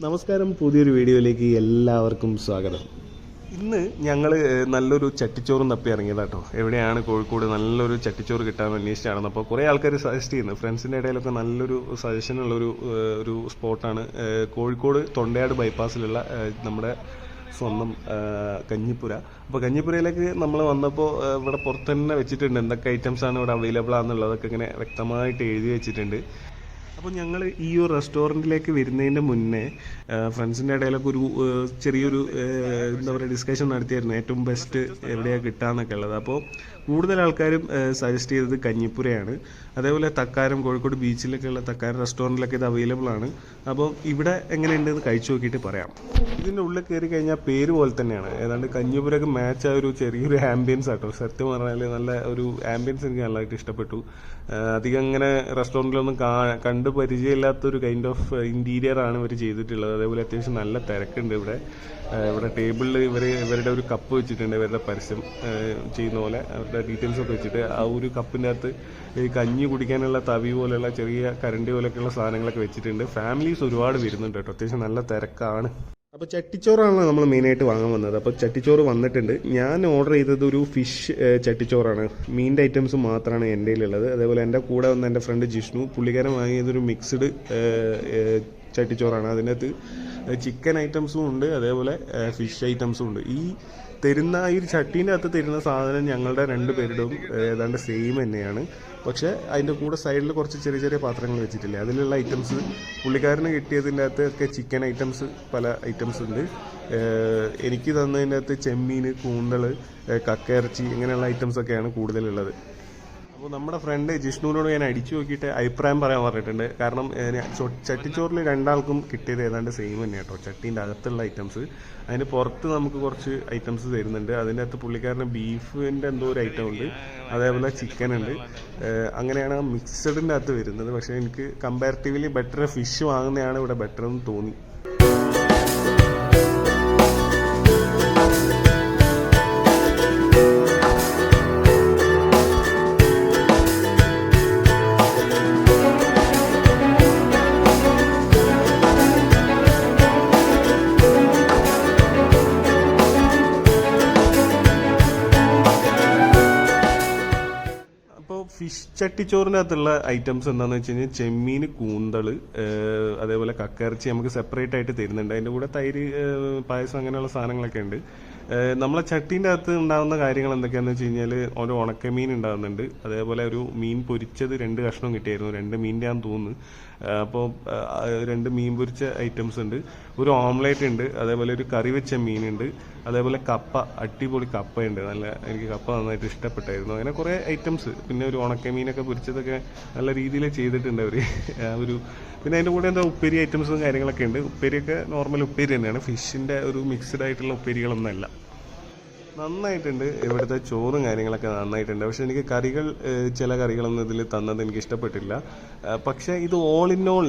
നമസ്കാരം, പുതിയൊരു വീഡിയോയിലേക്ക് എല്ലാവർക്കും സ്വാഗതം. ഇന്ന് ഞങ്ങൾ നല്ലൊരു ചട്ടിച്ചോറും തപ്പി ഇറങ്ങിയതാട്ടോ. എവിടെയാണ് കോഴിക്കോട് നല്ലൊരു ചട്ടിച്ചോറ് കിട്ടാൻ അന്വേഷിച്ചാണ്. അപ്പോൾ കുറേ ആൾക്കാർ സജസ്റ്റ് ചെയ്യുന്നു. ഫ്രണ്ട്സിൻ്റെ ഇടയിലൊക്കെ നല്ലൊരു സജഷനുള്ളൊരു ഒരു സ്പോട്ടാണ് കോഴിക്കോട് thondayad ബൈപ്പാസിലുള്ള നമ്മുടെ സ്വന്തം കഞ്ഞിപ്പുര. അപ്പോൾ കഞ്ഞിപ്പുരയിലേക്ക് നമ്മൾ വന്നപ്പോൾ ഇവിടെ പുറത്ത് തന്നെ വെച്ചിട്ടുണ്ട് എന്തൊക്കെ ഐറ്റംസാണ് ഇവിടെ അവൈലബിൾ ആണെന്നുള്ളതൊക്കെ ഇങ്ങനെ വ്യക്തമായിട്ട് എഴുതി വെച്ചിട്ടുണ്ട്. അപ്പോൾ ഞങ്ങൾ ഈ ഒരു റെസ്റ്റോറൻറ്റിലേക്ക് വരുന്നതിൻ്റെ മുന്നേ ഫ്രണ്ട്സിൻ്റെ ഇടയിലൊക്കെ ഒരു ചെറിയൊരു എന്താ പറയുക ഡിസ്കഷൻ നടത്തിയായിരുന്നു ഏറ്റവും ബെസ്റ്റ് എവിടെയാണ് കിട്ടാമെന്നൊക്കെ ഉള്ളത്. അപ്പോൾ കൂടുതൽ ആൾക്കാരും സജസ്റ്റ് ചെയ്തത് കഞ്ഞിപ്പുരയാണ്. അതേപോലെ തക്കാരം, കോഴിക്കോട് ബീച്ചിലൊക്കെയുള്ള തക്കാരം റെസ്റ്റോറൻറ്റിലൊക്കെ ഇത് അവൈലബിൾ ആണ്. അപ്പോൾ ഇവിടെ എങ്ങനെയുണ്ടെന്ന് കഴിച്ചു നോക്കിയിട്ട് പറയാം. ഇതിൻ്റെ ഉള്ളിൽ കയറി കഴിഞ്ഞാൽ പേര് പോലെ തന്നെയാണ്, ഏതാണ്ട് കഞ്ഞിപ്പുരക്ക് മാച്ച് ആയ ഒരു ചെറിയൊരു ആംബിയൻസ് ആട്ടോ. സത്യം പറഞ്ഞാൽ നല്ല ഒരു ആംബിയൻസ് എനിക്ക് നല്ലതായിട്ട് ഇഷ്ടപ്പെട്ടു. അധികം ഇങ്ങനെ റെസ്റ്റോറൻറ്റിലൊന്നും കണ്ട് പരിചയമില്ലാത്തൊരു കൈൻഡ് ഓഫ് ഇൻറ്റീരിയർ ആണ് ഇവർ ചെയ്തിട്ടുള്ളത്. അതേപോലെ അത്യാവശ്യം നല്ല തിരക്കുണ്ട് ഇവിടെ. ടേബിളിൽ ഇവരുടെ ഒരു കപ്പ് വെച്ചിട്ടുണ്ട്, ഇവരുടെ പരസ്യം ചെയ്യുന്ന പോലെ അവരുടെ ഡീറ്റെയിൽസ് ഒക്കെ വെച്ചിട്ട്. ആ ഒരു കപ്പിൻ്റെ അകത്ത് ഈ കഞ്ഞി കുടിക്കാനുള്ള തവി പോലെയുള്ള ചെറിയ കരണ്ടി പോലെയൊക്കെയുള്ള സാധനങ്ങളൊക്കെ വെച്ചിട്ടുണ്ട്. ഫാമിലീസ് ഒരുപാട് വരുന്നുണ്ട് കേട്ടോ, അത്യാവശ്യം നല്ല തിരക്കാണ്. അപ്പോൾ ചട്ടിച്ചോറാണല്ലോ നമ്മൾ മെയിനായിട്ട് വാങ്ങാൻ വന്നത്. അപ്പോൾ ചട്ടിച്ചോറ് വന്നിട്ടുണ്ട്. ഞാൻ ഓർഡർ ചെയ്തത് ഒരു ഫിഷ് ചട്ടിച്ചോറാണ്. മീനിൻ്റെ ഐറ്റംസ് മാത്രമാണ് എൻ്റെ കയ്യിലുള്ളത്. അതേപോലെ എൻ്റെ കൂടെ വന്ന എൻ്റെ ഫ്രണ്ട് ജിഷ്ണു, പുള്ളിക്കാരൻ വാങ്ങിയതൊരു മിക്സ്ഡ് ചട്ടിച്ചോറാണ്. അതിനകത്ത് ചിക്കൻ ഐറ്റംസും ഉണ്ട്, അതേപോലെ ഫിഷ് ഐറ്റംസും ഉണ്ട്. ഈ ഒരു ചട്ടീൻ്റെ അകത്ത് തരുന്ന സാധനം ഞങ്ങളുടെ രണ്ടുപേരുടെയും ഏതാണ്ട് സെയിം തന്നെയാണ്. പക്ഷേ അതിൻ്റെ കൂടെ സൈഡിൽ കുറച്ച് ചെറിയ ചെറിയ പാത്രങ്ങൾ വെച്ചിട്ടില്ലേ, അതിലുള്ള ഐറ്റംസ് പുള്ളിക്കാരന് കിട്ടിയതിൻ്റെ അകത്ത് ഒക്കെ ചിക്കൻ ഐറ്റംസ് പല ഐറ്റംസ് ഉണ്ട്. എനിക്ക് തന്നതിൻ്റെ അകത്ത് ചെമ്മീൻ, കൂന്തൾ, കക്കയിറച്ചി ഇങ്ങനെയുള്ള ഐറ്റംസൊക്കെയാണ് കൂടുതലുള്ളത്. അപ്പോൾ നമ്മുടെ ഫ്രണ്ട് ജിഷ്ണുവിനോട് ഞാൻ അടിച്ചു നോക്കിയിട്ട് അഭിപ്രായം പറയാൻ പറഞ്ഞിട്ടുണ്ട്. കാരണം ചട്ടിച്ചോറിൽ രണ്ടാൾക്കും കിട്ടിയത് ഏതാണ്ട് സെയിം തന്നെ കേട്ടോ, ചട്ടീൻ്റെ അകത്തുള്ള ഐറ്റംസ്. അതിന് പുറത്ത് നമുക്ക് കുറച്ച് ഐറ്റംസ് തരുന്നുണ്ട്. അതിൻ്റെ അകത്ത് പുള്ളിക്കാരന് ബീഫിൻ്റെ എന്തോ ഒരു ഐറ്റം ഉണ്ട്, അതേപോലെ ചിക്കൻ ഉണ്ട്. അങ്ങനെയാണ് മിക്സഡിൻ്റെ അകത്ത് വരുന്നത്. പക്ഷേ എനിക്ക് കമ്പാരിറ്റീവ്ലി ബെറ്റർ ഫിഷ് വാങ്ങുന്നതാണ് ഇവിടെ ബെറ്റർ എന്ന് തോന്നി. ഫിഷ് ചട്ടിച്ചോറിൻ്റെ അകത്തുള്ള ഐറ്റംസ് എന്താണെന്ന് വെച്ച് കഴിഞ്ഞാൽ ചെമ്മീൻ, കൂന്തൾ, അതേപോലെ കക്കയിറച്ചി നമുക്ക് സെപ്പറേറ്റ് ആയിട്ട് തരുന്നുണ്ട്. അതിൻ്റെ കൂടെ തൈര്, പായസം അങ്ങനെയുള്ള സാധനങ്ങളൊക്കെ ഉണ്ട്. നമ്മളെ ചട്ടീൻ്റെ അകത്ത് ഉണ്ടാകുന്ന കാര്യങ്ങൾ എന്തൊക്കെയാണെന്ന് വെച്ച് കഴിഞ്ഞാൽ ഒരു ഉണക്കമീൻ ഉണ്ടാകുന്നുണ്ട്, അതേപോലെ ഒരു മീൻ പൊരിച്ചത് 2 കഷ്ണം കിട്ടിയായിരുന്നു, 2 മീനിൻ്റെ ആണെന്ന് തോന്നുന്നു. അപ്പോൾ 2 മീൻ പൊരിച്ച ഐറ്റംസ് ഉണ്ട്, ഒരു ഓംലേറ്റ് ഉണ്ട്, അതേപോലെ ഒരു കറി വെച്ച മീനുണ്ട്, അതേപോലെ കപ്പ, അടിപൊളി കപ്പയുണ്ട്. എനിക്ക് കപ്പ നന്നായിട്ട് ഇഷ്ടപ്പെട്ടായിരുന്നു. അങ്ങനെ കുറേ ഐറ്റംസ്. പിന്നെ ഒരു ഉണക്കമീനൊക്കെ പൊരിച്ചതൊക്കെ നല്ല രീതിയിൽ ചെയ്തിട്ടുണ്ട് അവർ. പിന്നെ അതിൻ്റെ കൂടെ എന്താ ഉപ്പേരി ഐറ്റംസും കാര്യങ്ങളൊക്കെ ഉണ്ട്. ഉപ്പേരിയൊക്കെ നോർമൽ ഉപ്പേരി തന്നെയാണ്, ഫിഷിൻ്റെ ഒരു മിക്സ്ഡ് ആയിട്ടുള്ള ഉപ്പേരികളൊന്നുമല്ല. നന്നായിട്ടുണ്ട്. ഇവിടുത്തെ ചോറും കാര്യങ്ങളൊക്കെ നന്നായിട്ടുണ്ട്. പക്ഷെ എനിക്ക് ചില കറികളൊന്നും ഇതിൽ തന്നത് എനിക്ക് ഇഷ്ടപ്പെട്ടില്ല. പക്ഷേ ഇത് ഓൾ ഇൻ ഓൾ,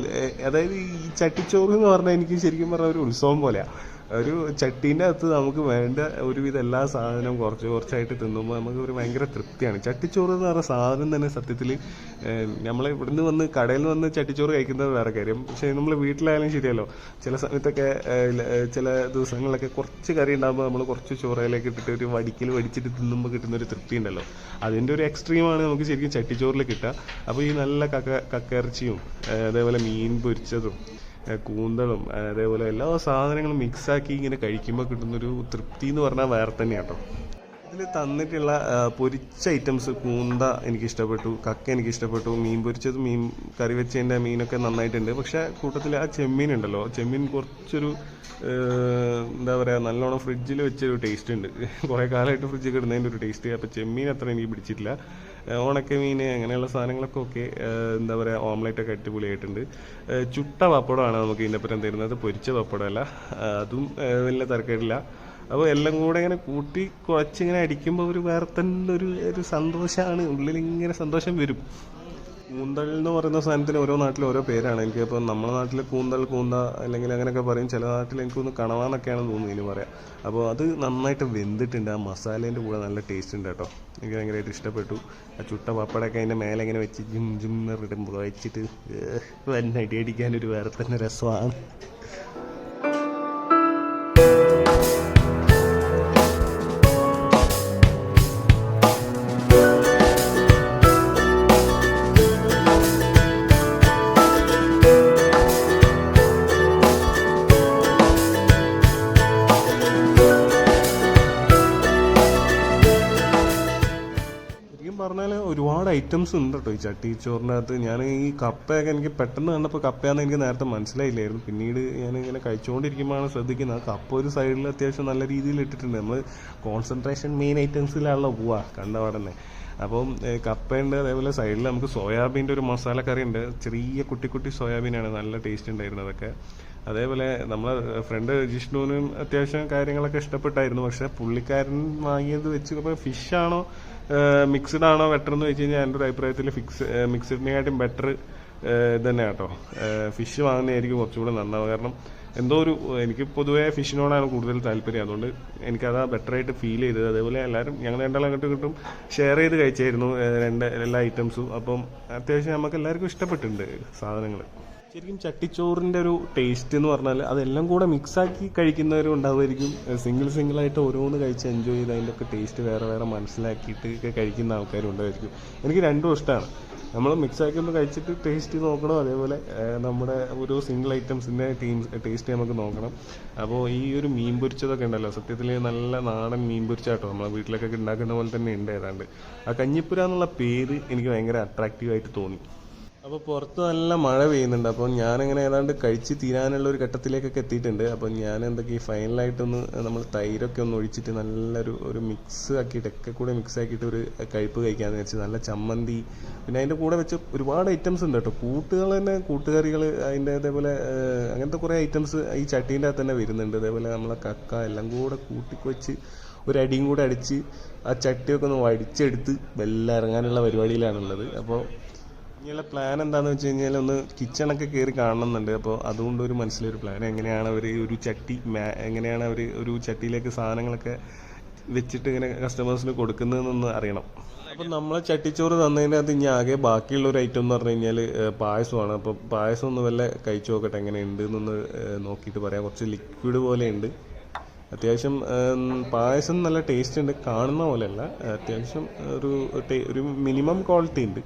അതായത് ഈ ചട്ടിച്ചോറ് എന്ന് പറഞ്ഞാൽ എനിക്ക് ശരിക്കും പറഞ്ഞാൽ ഒരു ഉത്സവം പോലെയാണ്. ഒരു ചട്ടീൻ്റെ അകത്ത് നമുക്ക് വേണ്ട ഒരുവിധം എല്ലാ സാധനവും കുറച്ച് കുറച്ചായിട്ട് തിന്നുമ്പോൾ നമുക്ക് ഒരു ഭയങ്കര തൃപ്തിയാണ്. ചട്ടിച്ചോറ് എന്ന് പറഞ്ഞ സാധനം തന്നെ സത്യത്തിൽ നമ്മൾ ഇവിടുന്ന് വന്ന് കടയിൽ നിന്ന് വന്ന് ചട്ടിച്ചോറ് കഴിക്കുന്നത് വേറെ കാര്യം. പക്ഷേ നമ്മൾ വീട്ടിലായാലും ശരിയല്ലോ, ചില സമയത്തൊക്കെ ചില ദിവസങ്ങളിലൊക്കെ കുറച്ച് കറി ഉണ്ടാകുമ്പോൾ നമ്മൾ കുറച്ച് ചോറയിലേക്ക് ഇട്ടിട്ട് ഒരു വടിച്ചിട്ട് തിന്നുമ്പോൾ കിട്ടുന്നൊരു തൃപ്തി ഉണ്ടല്ലോ, അതിൻ്റെ ഒരു എക്സ്ട്രീമാണ് നമുക്ക് ശരിക്കും ചട്ടിച്ചോറിൽ കിട്ടുക. അപ്പോൾ ഈ നല്ല കക്കയിറച്ചിയും അതേപോലെ മീൻ പൊരിച്ചതും കൂന്തളും അതേപോലെ എല്ലാ സാധനങ്ങളും മിക്സാക്കി ഇങ്ങനെ കഴിക്കുമ്പോൾ കിട്ടുന്നൊരു തൃപ്തി എന്ന് പറഞ്ഞാൽ വേറെ തന്നെയാണ് കേട്ടോ. ഇതിൽ തന്നിട്ടുള്ള പൊരിച്ച ഐറ്റംസ്, കൂന്ത എനിക്കിഷ്ടപ്പെട്ടു, കക്ക എനിക്കിഷ്ടപ്പെട്ടു, മീൻ പൊരിച്ചതും മീൻ കറി വെച്ചതിൻ്റെ മീനൊക്കെ നന്നായിട്ടുണ്ട്. പക്ഷേ കൂട്ടത്തിൽ ആ ചെമ്മീൻ ഉണ്ടല്ലോ, ചെമ്മീൻ കുറച്ചൊരു എന്താ പറയുക, നല്ലോണം ഫ്രിഡ്ജിൽ വെച്ചൊരു ടേസ്റ്റ് ഉണ്ട്. കുറേ കാലമായിട്ട് ഫ്രിഡ്ജിൽ കിടുന്നതിൻ്റെ ഒരു ടേസ്റ്റ്. അപ്പോൾ ചെമ്മീൻ അത്ര എനിക്ക് പിടിച്ചിട്ടില്ല. ഉണക്കമീൻ അങ്ങനെയുള്ള സാധനങ്ങളൊക്കെ ഓക്കെ, എന്താ പറയുക, ഓംലേറ്റൊക്കെ അടിപൊളിയായിട്ടുണ്ട്. ചുട്ട പപ്പടമാണ് നമുക്ക് ഇതിൻ്റെ അപ്പുറം തരുന്നത്, പൊരിച്ച പപ്പടമല്ല. അതും വലിയ തിരക്കേടില്ല. അപ്പോൾ എല്ലാം കൂടെ ഇങ്ങനെ കൂട്ടി കുഴച്ചിങ്ങനെ അടിക്കുമ്പോൾ ഒരു വേറെ തന്നെ ഒരു സന്തോഷമാണ്, ഉള്ളിലിങ്ങനെ സന്തോഷം വരും. കൂന്തൽ എന്ന് പറയുന്ന സാധനത്തിന് ഓരോ നാട്ടിൽ ഓരോ പേരാണ്. എനിക്കിപ്പോൾ നമ്മുടെ നാട്ടിൽ കൂന്ത അല്ലെങ്കിൽ അങ്ങനെയൊക്കെ പറയും, ചില നാട്ടിൽ എനിക്കൊന്ന് കണവാന്നൊക്കെയാണെന്ന് തോന്നുന്നു ഇതിന് പറയാം. അപ്പോൾ അത് നന്നായിട്ട് വെന്തിട്ടുണ്ട്, ആ മസാലേൻ്റെ കൂടെ നല്ല ടേസ്റ്റ് ഉണ്ട് കേട്ടോ. എനിക്ക് ഭയങ്കരമായിട്ട് ഇഷ്ടപ്പെട്ടു. ആ ചുട്ട പപ്പടമൊക്കെ അതിൻ്റെ മേലെ ഇങ്ങനെ വെച്ച് ജിം ഇടുമ്പോൾ വെച്ചിട്ട് വന്നായിട്ട് അടിക്കാനൊരു വേറെ തന്നെ രസമാണ്. ഒരുപാട് ഐറ്റംസ് ഉണ്ട് കേട്ടോ ഈ ചട്ടിച്ചോറിനകത്ത്. ഞാൻ ഈ കപ്പയൊക്കെ എനിക്ക് പെട്ടെന്ന് കണ്ടപ്പോൾ കപ്പയാണെന്ന് എനിക്ക് നേരത്തെ മനസ്സിലായില്ലായിരുന്നു. പിന്നീട് ഞാനിങ്ങനെ കഴിച്ചുകൊണ്ടിരിക്കുമ്പോഴാണ് ശ്രദ്ധിക്കുന്നത് കപ്പ ഒരു സൈഡിൽ അത്യാവശ്യം നല്ല രീതിയിൽ ഇട്ടിട്ടുണ്ട്. നമ്മൾ കോൺസെൻട്രേഷൻ മെയിൻ ഐറ്റംസിലാണല്ലോ പോവുക കണ്ടപാടന്നെ. അപ്പം കപ്പയുണ്ട്, അതേപോലെ സൈഡിൽ നമുക്ക് സോയാബീൻ്റെ ഒരു മസാല കറി ഉണ്ട്. ചെറിയ കുട്ടി കുട്ടി സോയാബീനാണ്, നല്ല ടേസ്റ്റ് ഉണ്ടായിരുന്നു അതൊക്കെ. അതേപോലെ നമ്മളെ ഫ്രണ്ട് ജിഷ്ണുവിനും അത്യാവശ്യം കാര്യങ്ങളൊക്കെ ഇഷ്ടപ്പെട്ടായിരുന്നു. പക്ഷെ പുള്ളിക്കാരൻ വാങ്ങിയത് വെച്ച് ഇപ്പോൾ ഫിഷാണോ മിക്സ്ഡ് ആണോ ബെറ്റർ എന്ന് വെച്ച് കഴിഞ്ഞാൽ എൻ്റെ ഒരു അഭിപ്രായത്തിൽ മിക്സ്ഡിനെക്കാട്ടും ബെറ്റർ ഇതന്നെ കേട്ടോ. ഫിഷ് വാങ്ങുന്നതായിരിക്കും കുറച്ചുകൂടെ നന്നാവുക. കാരണം എന്തോ ഒരു എനിക്ക് പൊതുവേ ഫിഷിനോടാണ് കൂടുതൽ താല്പര്യം, അതുകൊണ്ട് എനിക്കതാ ബെറ്ററായിട്ട് ഫീൽ ചെയ്തത്. അതേപോലെ എല്ലാവരും ഞങ്ങൾ രണ്ടാളും അങ്ങോട്ടും ഇങ്ങോട്ടും ഷെയർ ചെയ്ത് കഴിച്ചായിരുന്നു എല്ലാ ഐറ്റംസും. അപ്പം അത്യാവശ്യം നമുക്ക് എല്ലാവർക്കും ഇഷ്ടപ്പെട്ടിട്ടുണ്ട് സാധനങ്ങൾ. ശരിക്കും ചട്ടിച്ചോറിൻ്റെ ഒരു ടേസ്റ്റ് എന്ന് പറഞ്ഞാൽ അതെല്ലാം കൂടെ മിക്സാക്കി കഴിക്കുന്നവരും ഉണ്ടാവുമായിരിക്കും, സിംഗിളായിട്ട് ഓരോന്ന് കഴിച്ച് എൻജോയ് ചെയ്ത് അതിൻ്റെ ഒക്കെ ടേസ്റ്റ് വേറെ വേറെ മനസ്സിലാക്കിയിട്ട് ഒക്കെ കഴിക്കുന്ന ആൾക്കാരും ഉണ്ടായിരിക്കും. എനിക്ക് രണ്ടും ഇഷ്ടമാണ്. നമ്മൾ മിക്സാക്കി ഒന്ന് കഴിച്ചിട്ട് ടേസ്റ്റ് നോക്കണം, അതേപോലെ നമ്മുടെ ഒരു സിംഗിൾ ഐറ്റംസിൻ്റെ ടേസ്റ്റ് നമുക്ക് നോക്കണം. അപ്പോൾ ഈ ഒരു മീൻ പൊരിച്ചതൊക്കെ ഉണ്ടല്ലോ, സത്യത്തിൽ നല്ല നാടൻ മീൻ പൊരിച്ചാട്ടോ നമ്മളെ വീട്ടിലൊക്കെ ഉണ്ടാക്കുന്ന പോലെ തന്നെ ഉണ്ട് ഏതാണ്ട്. ആ കഞ്ഞിപ്പുര എന്നുള്ള പേര് എനിക്ക് ഭയങ്കര അട്രാക്റ്റീവായിട്ട് തോന്നി. അപ്പോൾ പുറത്ത് നല്ല മഴ പെയ്യുന്നുണ്ട്. അപ്പോൾ ഞാനിങ്ങനെ ഏതാണ്ട് കഴിച്ച് തീരാനുള്ള ഒരു ഘട്ടത്തിലേക്കൊക്കെ എത്തിയിട്ടുണ്ട്. അപ്പോൾ ഞാൻ എന്തൊക്കെ ഫൈനലായിട്ടൊന്ന് നമ്മൾ തൈരൊക്കെ ഒന്ന് ഒഴിച്ചിട്ട് നല്ലൊരു മിക്സ് ആക്കിയിട്ട് ഒക്കെ കൂടെ മിക്സ് ആക്കിയിട്ട് ഒരു കഴിപ്പ് കഴിക്കാമെന്ന് വെച്ച് നല്ല ചമ്മന്തി, പിന്നെ അതിൻ്റെ കൂടെ വെച്ച് ഒരുപാട് ഐറ്റംസ് ഉണ്ട് കേട്ടോ. കൂട്ടുകൾ തന്നെ, കൂട്ടുകറികൾ, അതിൻ്റെ അതേപോലെ അങ്ങനത്തെ കുറേ ഐറ്റംസ് ഈ ചട്ടീൻ്റെ അകത്ത് തന്നെ വരുന്നുണ്ട്. അതേപോലെ നമ്മളെ കക്ക എല്ലാം കൂടെ കൂട്ടിക്കൊച്ച് ഒരു അടിയും കൂടെ അടിച്ച് ആ ചട്ടിയൊക്കെ ഒന്ന് വടിച്ചെടുത്ത് വെല്ലം ഇറങ്ങാനുള്ള പരിപാടിയിലാണുള്ളത്. അപ്പോൾ ഇനിയുള്ള പ്ലാൻ എന്താണെന്ന് വെച്ച് കഴിഞ്ഞാൽ ഒന്ന് കിച്ചണൊക്കെ കയറി കാണണമെന്നുണ്ട്. അപ്പോൾ അതുകൊണ്ട് ഒരു മനസ്സിലൊരു പ്ലാൻ, എങ്ങനെയാണ് അവർ ഒരു ചട്ടി എങ്ങനെയാണ് അവർ ഒരു ചട്ടിയിലേക്ക് സാധനങ്ങളൊക്കെ വെച്ചിട്ട് ഇങ്ങനെ കസ്റ്റമേഴ്സിന് കൊടുക്കുന്നതെന്നൊന്ന് അറിയണം. അപ്പം നമ്മളെ ചട്ടിച്ചോറ് തന്നതിൻ്റെ അകത്ത് ഇനി ആകെ ബാക്കിയുള്ള ഒരു ഐറ്റം എന്ന് പറഞ്ഞു കഴിഞ്ഞാൽ പായസമാണ്. അപ്പോൾ പായസം ഒന്ന് വല്ല കഴിച്ചു നോക്കട്ടെ എങ്ങനെയുണ്ട് എന്നൊന്ന് നോക്കിയിട്ട് പറയാം. കുറച്ച് ലിക്വിഡ് പോലെ ഉണ്ട്, അത്യാവശ്യം പായസം നല്ല ടേസ്റ്റ് ഉണ്ട്, കാണുന്ന പോലെയല്ല, അത്യാവശ്യം ഒരു മിനിമം ക്വാളിറ്റി ഉണ്ട്.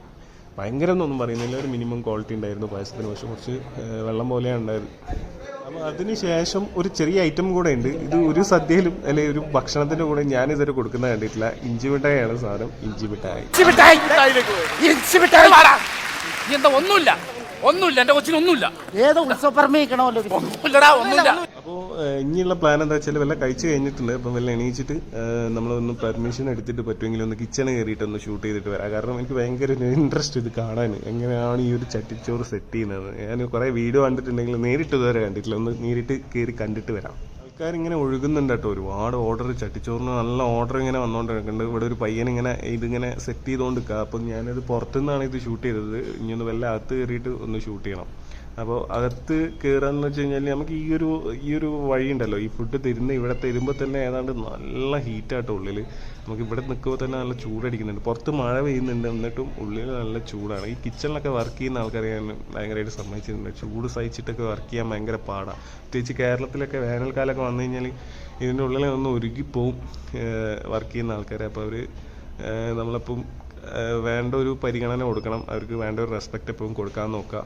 ഭയങ്കര എന്നൊന്നും പറയുന്നില്ല, ഒരു മിനിമം ക്വാളിറ്റി ഉണ്ടായിരുന്നു പായസത്തിന്. പക്ഷെ കുറച്ച് വെള്ളം പോലെയാണ് ഉണ്ടായത്. അപ്പോൾ അതിന് ശേഷം ഒരു ചെറിയ ഐറ്റം കൂടെ ഉണ്ട്. ഇത് ഒരു സദ്യയിലും അല്ലെങ്കിൽ ഒരു ഭക്ഷണത്തിൻ്റെ കൂടെ ഞാനിതുവരെ കൊടുക്കുന്നത് കണ്ടിട്ടില്ല. ഇഞ്ചി മിഠായിയാണ് സാധനം, ഇഞ്ചി മിഠായി. ഒന്നുമില്ല എന്റെ കൊച്ചിനൊന്നുമില്ല. ഏതോ ഉത്സവപ്പറമ്പിക്കണമല്ലോ. അപ്പോൾ ഇനിയുള്ള പ്ലാൻ എന്താ വെച്ചാൽ വല്ല കഴിച്ച് കഴിഞ്ഞിട്ടുണ്ട്. അപ്പം വല്ല എണീച്ചിട്ട് നമ്മളൊന്ന് പെർമിഷൻ എടുത്തിട്ട് പറ്റുമെങ്കിൽ ഒന്ന് കിച്ചണ് കയറിയിട്ട് ഒന്ന് ഷൂട്ട് ചെയ്തിട്ട് വരാം. കാരണം എനിക്ക് ഭയങ്കര ഇൻട്രസ്റ്റ് ഇത് കാണാൻ, എങ്ങനെയാണ് ഈ ഒരു ചട്ടിച്ചോറ് സെറ്റ് ചെയ്യുന്നത്. ഞാൻ കുറേ വീഡിയോ കണ്ടിട്ടുണ്ടെങ്കിൽ നേരിട്ട് ഇതുവരെ കണ്ടിട്ടില്ല, ഒന്ന് നേരിട്ട് കയറി കണ്ടിട്ട് വരാം. ആൾക്കാരിങ്ങനെ ഒഴുകുന്നുണ്ട് കേട്ടോ, ഒരുപാട് ഓർഡർ, ചട്ടിച്ചോറിന് നല്ല ഓർഡർ ഇങ്ങനെ വന്നുകൊണ്ടിരിക്കുന്നുണ്ട്. ഇവിടെ ഒരു പയ്യൻ ഇങ്ങനെ ഇതിങ്ങനെ സെറ്റ് ചെയ്തുകൊണ്ട് നിൽക്കുക. അപ്പം ഞാനത് പുറത്തുനിന്നാണ് ഇത് ഷൂട്ട് ചെയ്തത്. ഇനി ഒന്ന് വല്ല അകത്ത് കയറിയിട്ട് ഒന്ന് ഷൂട്ട് ചെയ്യണം. അപ്പോൾ അകത്ത് കയറാന്ന് വെച്ച് കഴിഞ്ഞാൽ നമുക്ക് ഈ ഒരു വഴി ഉണ്ടല്ലോ, ഈ ഫുഡ് ഇവിടെ തരുമ്പോൾ തന്നെ ഏതാണ്ട് നല്ല ഹീറ്റാട്ടോ ഉള്ളിൽ. നമുക്ക് ഇവിടെ നിൽക്കുമ്പോൾ തന്നെ നല്ല ചൂടടിക്കുന്നുണ്ട്. പുറത്ത് മഴ പെയ്യുന്നുണ്ട്, എന്നിട്ടും ഉള്ളിൽ നല്ല ചൂടാണ്. ഈ കിച്ചണിലൊക്കെ വർക്ക് ചെയ്യുന്ന ആൾക്കാരെ ഞാൻ ഭയങ്കരമായിട്ട് സമ്മതിച്ചിട്ടുണ്ട്. ചൂട് സഹിച്ചിട്ടൊക്കെ വർക്ക് ചെയ്യാൻ ഭയങ്കര പാടാണ്. പ്രത്യേകിച്ച് കേരളത്തിലൊക്കെ വേനൽക്കാലമൊക്കെ വന്നു കഴിഞ്ഞാൽ ഇതിൻ്റെ ഉള്ളിൽ ഒന്ന് ഉരുകിപ്പോവും വർക്ക് ചെയ്യുന്ന ആൾക്കാരെ. അപ്പോൾ അവർ നമ്മളെപ്പം വേണ്ട ഒരു പരിഗണന കൊടുക്കണം, അവർക്ക് വേണ്ട ഒരു റെസ്പെക്റ്റ് എപ്പോഴും കൊടുക്കാൻ നോക്കുക.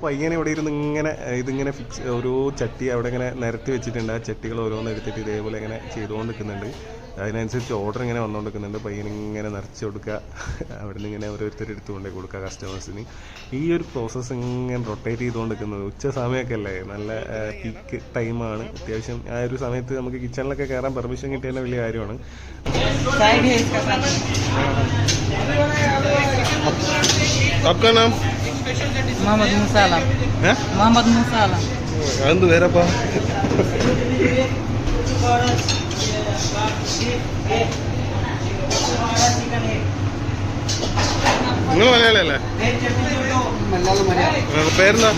പയ്യനെ ഇവിടെ ഇരുന്ന് ഇതിങ്ങനെ ഓരോ ചട്ടി അവിടെ ഇങ്ങനെ നിരത്തി വെച്ചിട്ടുണ്ട്. ആ ചട്ടികൾ ഓരോന്ന് എടുത്തിട്ട് ഇതേപോലെ ഇങ്ങനെ ചെയ്തുകൊണ്ട് നിൽക്കുന്നുണ്ട്. അതിനനുസരിച്ച് ഓർഡർ ഇങ്ങനെ വന്നുകൊണ്ടിരിക്കുന്നുണ്ട്. പയ്യനിങ്ങനെ നിറച്ച് കൊടുക്കുക, അവിടെ നിന്ന് ഇങ്ങനെ ഓരോരുത്തർ എടുത്തുകൊണ്ടേ കൊടുക്കുക കസ്റ്റമേഴ്സിന്. ഈ ഒരു പ്രോസസ്സ് ഇങ്ങനെ റൊട്ടേറ്റ് ചെയ്തുകൊണ്ടിരിക്കുന്നത്. ഉച്ച സമയമൊക്കെ അല്ലേ, നല്ല പീക്ക് ടൈമാണ്. അത്യാവശ്യം ആ ഒരു സമയത്ത് നമുക്ക് കിച്ചണിലൊക്കെ കയറാൻ പെർമിഷൻ കിട്ടിയാൽ വലിയ കാര്യമാണ്. आपका नाम? मोहम्मद मुसालम. है? मोहम्मद मुसालम. എന്ത് പേരപ്പാ? നിങ്ങൾ മലയാളിയല്ലേ? പേരെന്താ?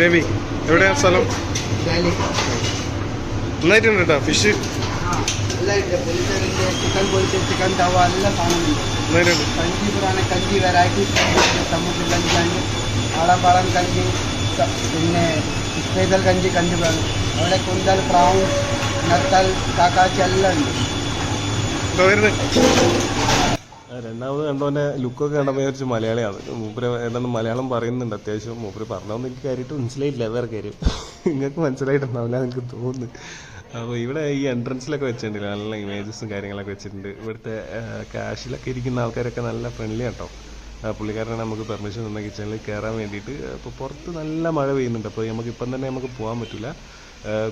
രവി. എവിടെയാ സ്ഥലം? നന്നായിട്ടുണ്ട് കേട്ടോ ഫിഷ്. ചിക്കൻ തവ എല്ലാ സാധനമുണ്ട്. കഞ്ചിപുറാണ്, കഞ്ചി വെറൈറ്റി സമുദ്ര കഞ്ചിയാണ്, ആളമ്പാളം കഞ്ചി, പിന്നെ സ്പെഷ്യൽ കഞ്ചി കഞ്ചിപുറാണ്. അവിടെ കുന്തൽ, പ്രാവും, നത്തൽ, കാക്കാച്ചി എല്ലാം ഉണ്ട്. രണ്ടാമത് കണ്ടവൻ്റെ ലുക്കൊക്കെ കണ്ടപ്പോൾ വിചാരിച്ചു മലയാളിയാണ്. മൂപ്പര് ഏതാണ്ട് മലയാളം പറയുന്നുണ്ട് അത്യാവശ്യം. മൂപ്പര് പറഞ്ഞതൊന്നും എനിക്ക് കാര്യമായിട്ട് മനസ്സിലായിട്ടില്ല. വേറെ കാര്യം നിങ്ങൾക്ക് മനസ്സിലായിട്ടുണ്ടാവില്ല എനിക്ക് തോന്നുന്നു. അപ്പോൾ ഇവിടെ ഈ എൻട്രൻസിലൊക്കെ വെച്ചിട്ടുണ്ട് നല്ല ഇമേജസും കാര്യങ്ങളൊക്കെ വെച്ചിട്ടുണ്ട്. ഇവിടുത്തെ കാഷിലൊക്കെ ഇരിക്കുന്ന ആൾക്കാരൊക്കെ നല്ല ഫ്രണ്ട്ലി കേട്ടോ. പുള്ളിക്കാരനാണ് നമുക്ക് പെർമിഷൻ തന്ന കിച്ചണിൽ കയറാൻ വേണ്ടിയിട്ട്. അപ്പോൾ പുറത്ത് നല്ല മഴ പെയ്യുന്നുണ്ട്. അപ്പോൾ നമുക്ക് ഇപ്പം തന്നെ നമുക്ക് പോകാൻ പറ്റില്ല.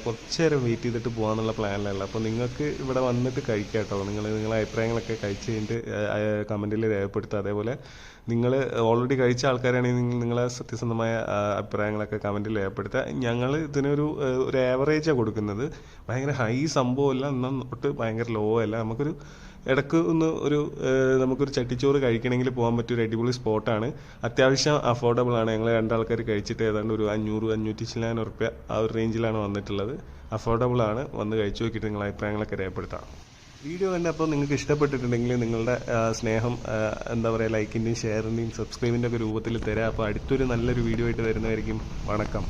കുറച്ച് നേരം വെയിറ്റ് ചെയ്തിട്ട് പോകാമെന്നുള്ള പ്ലാനിലല്ല. അപ്പോൾ നിങ്ങൾക്ക് ഇവിടെ വന്നിട്ട് കഴിക്കാം കേട്ടോ. നിങ്ങളെ അഭിപ്രായങ്ങളൊക്കെ കഴിച്ച് കഴിഞ്ഞിട്ട് കമൻറ്റിൽ രേഖപ്പെടുത്തുക. അതേപോലെ നിങ്ങൾ ഓൾറെഡി കഴിച്ച ആൾക്കാരാണെങ്കിൽ നിങ്ങളെ സത്യസന്ധമായ അഭിപ്രായങ്ങളൊക്കെ കമൻറ്റിൽ രേഖപ്പെടുത്തുക. ഞങ്ങൾ ഇതിനൊരു ആവറേജാണ് കൊടുക്കുന്നത്. ഭയങ്കര ഹൈ സംഭവമല്ല, എന്നാൽ തൊട്ട് ഭയങ്കര ലോ അല്ല. നമുക്കൊരു ഇടയ്ക്ക് നമുക്കൊരു ചട്ടിച്ചോറ് കഴിക്കണമെങ്കിൽ പോകാൻ പറ്റിയ ഒരു അടിപൊളി സ്പോട്ടാണ്. അത്യാവശ്യം അഫോർഡബിൾ ആണ്. ഞങ്ങൾ രണ്ടാൾക്കാർ കഴിച്ചിട്ട് ഏതാണ്ട് ഒരു 500-500 ചില്ലാനം റുപ്യ ആ ഒരു റേഞ്ചിലാണ് വന്നിട്ടുള്ളത്. അഫോർഡബിൾ ആണ്. വന്ന് കഴിച്ചു നോക്കിയിട്ട് നിങ്ങളുടെ അഭിപ്രായങ്ങളൊക്കെ രേഖപ്പെടുത്താം. വീഡിയോ കണ്ടപ്പോൾ നിങ്ങൾക്ക് ഇഷ്ടപ്പെട്ടിട്ടുണ്ടെങ്കിൽ നിങ്ങളുടെ സ്നേഹം എന്താ പറയുക, ലൈക്കിൻ്റെയും ഷെയറിൻ്റെയും സബ്സ്ക്രൈബിൻ്റെ ഒക്കെ രൂപത്തിൽ തരാം. അപ്പോൾ അടുത്തൊരു നല്ലൊരു വീഡിയോ ആയിട്ട് വരുന്നതായിരിക്കും. വണക്കം.